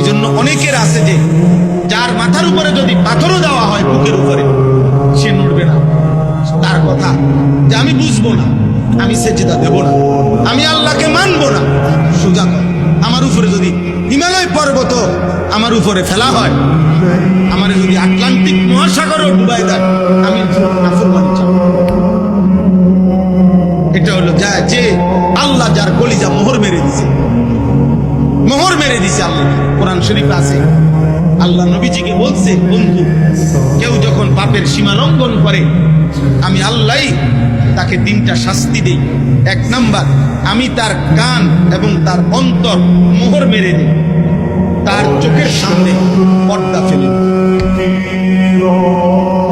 এই জন্য অনেকের আছে যে যার মাথার উপরে যদি পাথরও দেওয়া হয় বুকের উপরে সে নড়বে না। তার কথা যে আমি বুঝবো না, আমি সেজদা দেব না, আমি আল্লাহকে মানবো না। সোজা কর, আমার উপরে যদি হিমালয় পর্বত আমার উপরে ফেলা হয়, আমার যদি আটলান্টিক মহাসাগরও ডুবাই দেয়, আমি নাফরমানি চাই। এটা হলো যে আল্লাহ যার কলিজা মোহর মেরে দিছে, মোহর মেরে দিছে আল্লাহ। কোরআন শরীফ আছে, আল্লাহ নবীজিকে বলছে, বন্ধু কেউ যখন পাপের সীমা লঙ্ঘন করে আমি আল্লাহ তাকে 3টা শাস্তি দেই। 1 নাম্বার, আমি তার কান এবং তার অন্তর মোহর মেরে দিই, তার চোখের সামনে পর্দা ফেলে দিই।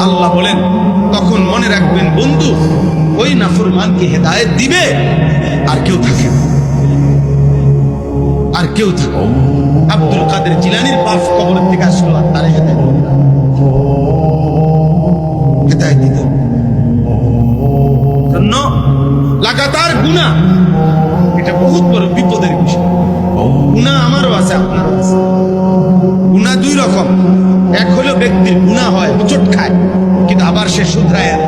আল্লাহ বলেন তখন মনে রাখবেন বন্ধু, ওই নাফরমানকে হেদায়েত দিবে আর কেউ থাকে না, আর কেউ থাকে। আব্দুল কাদের জিলানীর বাপ কবরের থেকে আসলো আর তারে হেদায়েত দিতে জন্য লাগাতার গুনাহ, এটা বহুত বড় বিপদের বিষয়। গুনাহ আমারও আছে, আপনারও আছে। গুনাহ 2 রকম, এক হলো ব্যক্তির গুনাহ হয়, হোঁচট খায়, কিন্তু আবার সে শুধরায় আনে।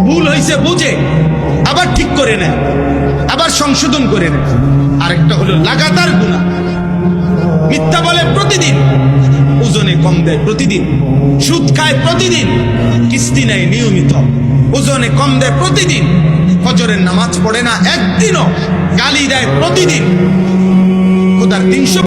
ভুল হয়েছে বুঝে আবার ঠিক করে নেয়, আবার সংশোধন করে নেয়। আরেকটা হলো লাগাতার গুনাহ, মিথ্যা বলে প্রতিদিন, ওজনে কম দেয় প্রতিদিন, সুদ খায় প্রতিদিন, কিস্তি নেয় নিয়মিত, ওজনে কম দেয় প্রতিদিন, ফজরের নামাজ পড়ে না একদিনও, গালি দেয় প্রতিদিন, খোদার 300